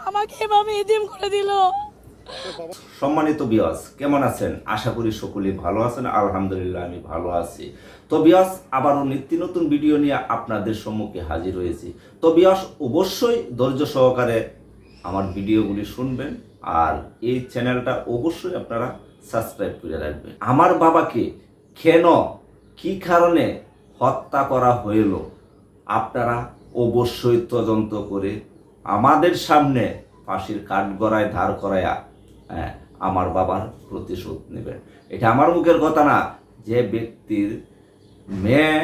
আমাকে এভাবে এতিম করে দিল। সম্মানিত বিয়াস, কেমন আছেন? আশা করি সকলেই ভালো আছেন। আলহামদুলিল্লাহ আমি ভালো আছি। তো বিয়াস, আবারও নিত্য নতুন ভিডিও নিয়ে আপনাদের সম্মুখে হাজির হয়েছি। তো বিয়াস, অবশ্যই ধৈর্য সহকারে আমার ভিডিওগুলি শুনবেন আর এই চ্যানেলটা অবশ্যই আপনারা সাবস্ক্রাইব করে রাখবেন। আমার বাবাকে কেন, কি কারণে হত্যা করা হইল আপনারা অবশ্যই তদন্ত করে আমাদের সামনে ফাঁসির কাঠগড়ায় ধার করায়া আমার বাবার প্রতিশোধ নেবেন। এটা আমার মুখের কথা না, যে ব্যক্তির মেয়ে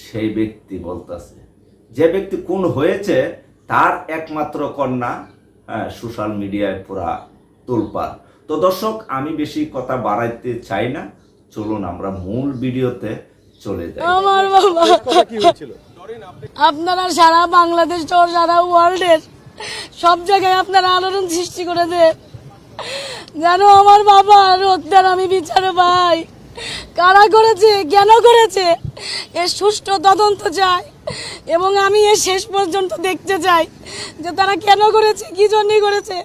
সেই ব্যক্তি বলতেছে। যে ব্যক্তি খুন হয়েছে তার একমাত্র কন্যা সোশ্যাল মিডিয়ায় পুরা তোলপাড়। তো দর্শক, আমি বেশি কথা বাড়াইতে চাই না, চলুন আমরা মূল ভিডিওতে চলে যাই। আমার বাবা, আপনারা সারা বাংলাদেশ ও সারা ওয়ার্ল্ডের সব জায়গায় আপনারা আলোড়ন সৃষ্টি করে দেন যেন আমার বাবার হত্যার আমি বিচার পাই। কারা করেছে, কেন করেছে, এর সুষ্ঠু তদন্ত চাই এবং আমি এর শেষ পর্যন্ত দেখতে চাই যে তারা কেন করেছে, কি জন্য করেছে।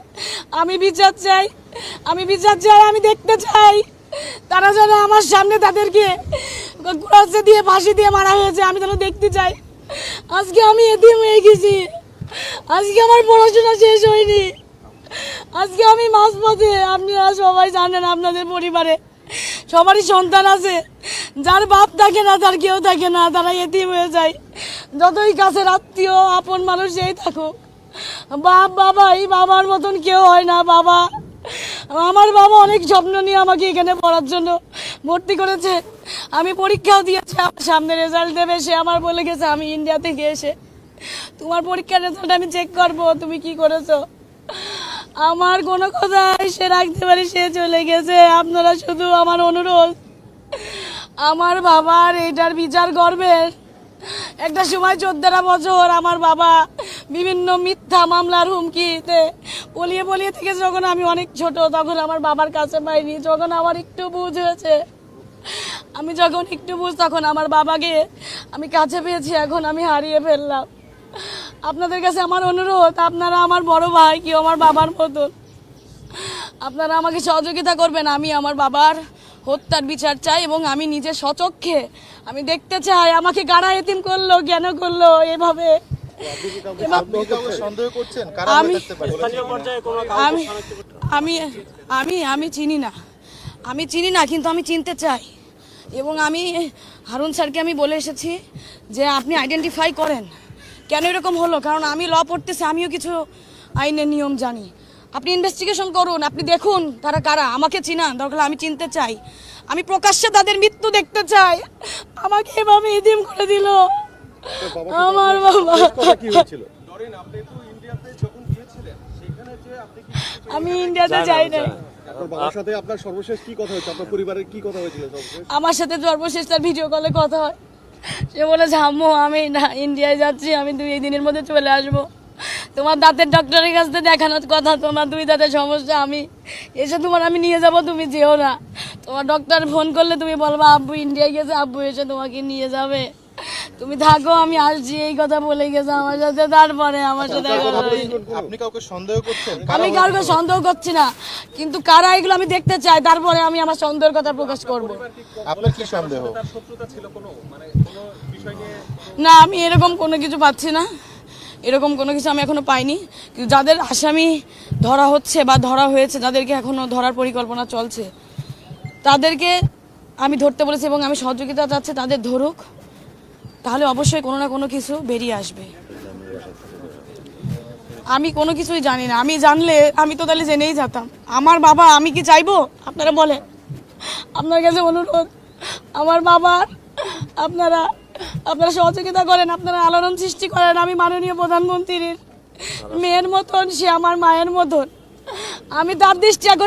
আমি বিচার চাই, আমি বিচার চাই, আমি দেখতে চাই তারা যেন আমার সামনে তাদেরকে ক্রসে দিয়ে ফাঁসি দিয়ে মারা হয়েছে আমি যেন দেখতে চাই। আজকে আমি এতিম হয়ে গেছি, আজকে আমার পড়াশোনা শেষ হয়নি, আজকে আমি মাঝপথে। আপনারা সবাই জানেন আপনাদের পরিবারে সবারই সন্তান আছে, যার বাপ থাকে না, তার কেউ থাকে না, তারা এতিম হয়ে যায়। যতই কাছের আত্মীয় আপন মানুষ যেই থাকুক, বাবা এই বাবার মতন কেউ হয় না। বাবা, আমার বাবা অনেক স্বপ্ন নিয়ে আমাকে এখানে পড়ার জন্য ভর্তি করেছে। আমি পরীক্ষাও দিয়েছি, আমার সামনে রেজাল্ট দেবে, সে আমার বলে গেছে আমি ইন্ডিয়া থেকে এসে তোমার পরীক্ষার রেজাল্ট আমি চেক করবো, তুমি কি করেছো। আমার কোনো কথা সে রাখতে পারি, সে চলে গেছে। আপনারা শুধু আমার অনুরোধ, আমার বাবার এইটার বিচার করবেন। একটা সময় 14 বছর আমার বাবা বিভিন্ন মিথ্যা মামলার হুমকিতে পলিয়ে থেকে যখন আমি অনেক ছোট, তখন আমার বাবার কাছে পাইনি। যখন আমার একটু বুঝ হয়েছে, আমি যখন একটু বুঝ, তখন আমার বাবাকে আমি কাছে পেয়েছি, এখন আমি হারিয়ে ফেললাম। আপনাদের কাছে আমার অনুরোধ, আপনারা আমার বড় ভাই, কেউ আমার বাবার মতন, আপনারা আমাকে সহযোগিতা করবেন। আমি আমার বাবার হত্যার বিচার চাই এবং আমি নিজে স্বচক্ষে আমি দেখতে চাই আমাকে কারা এতিম করলো, কেন করলো এভাবে। আমি চিনি না, কিন্তু আমি চিনতে চাই এবং আমি হারুন স্যারকে আমি বলে এসেছি যে আপনি আইডেন্টিফাই করেন কেন এরকম হলো, কারণ আমি ল পড়তেছি, আমিও কিছু আইনের নিয়ম জানি। আপনি ইনভেস্টিগেশন করুন, আপনি দেখুন তারা কারা, আমাকে চিনান, দরকার আমি চিনতে চাই, আমি প্রকাশ্যে তাদের মৃত্যু দেখতে চাই। আমাকে এভাবে এতিম করে দিল আমার বাবা। আমি ইন্ডিয়াতে যাই নাই। আমার সাথে সর্বশেষ তার ভিডিও কলে কথা হয়। সে বলেছে আম্মু আমি না ইন্ডিয়ায় যাচ্ছি, আমি 2 দিনের মধ্যে চলে আসবো, তোমার দাঁতের ডক্টরের কাছে দেখানোর কথা, তোমার 2 দাঁতের সমস্যা, আমি এসে আমি নিয়ে যাব, তুমি যেও না। তোমার ডক্টর ফোন করলে তুমি বলবা আব্বু ইন্ডিয়ায় গেছে, আব্বু এসে তোমাকে নিয়ে যাবে, তুমি থাকো, আমি আসছি, এই কথা বলে গেছে আমার সাথে। তারপরে আমার সাথে আপনি কাউকে সন্দেহ করছেন? আমি কাউকে সন্দেহ করছি না, কিন্তু কারা এগুলো আমি দেখতে চাই, তারপরে আমি আমার সন্দেহের কথা প্রকাশ করব। আপনার কি সন্দেহ? না, আমি এরকম কোনো কিছু পাচ্ছি না, এরকম কোনো কিছু আমি এখনো পাইনি। কিন্তু যাদের আসামি ধরা হচ্ছে বা ধরা হয়েছে, যাদেরকে এখনো ধরার পরিকল্পনা চলছে, তাদেরকে আমি ধরতে বলেছি এবং আমি সহযোগিতা চাচ্ছি, তাদের ধরুক, তাহলে অবশ্যই কোনো না কোনো কিছু বেরিয়ে আসবে। আমি কোনো কিছুই জানি না, আমি জানলে আমি তো তাহলে জেনেই যেতাম। আমার বাবা, আমি কি চাইবো? আপনারা বলেন, আপনার কাছে অনুরোধ, আমার বাবার আপনারা সহযোগিতা করেন, আপনারা আলোড়ন সৃষ্টি করেন। আমি মাননীয় প্রধানমন্ত্রীর মেয়ের মতন, সে আমার মায়ের মতন, আমি তার দৃষ্টি আকর্ষণ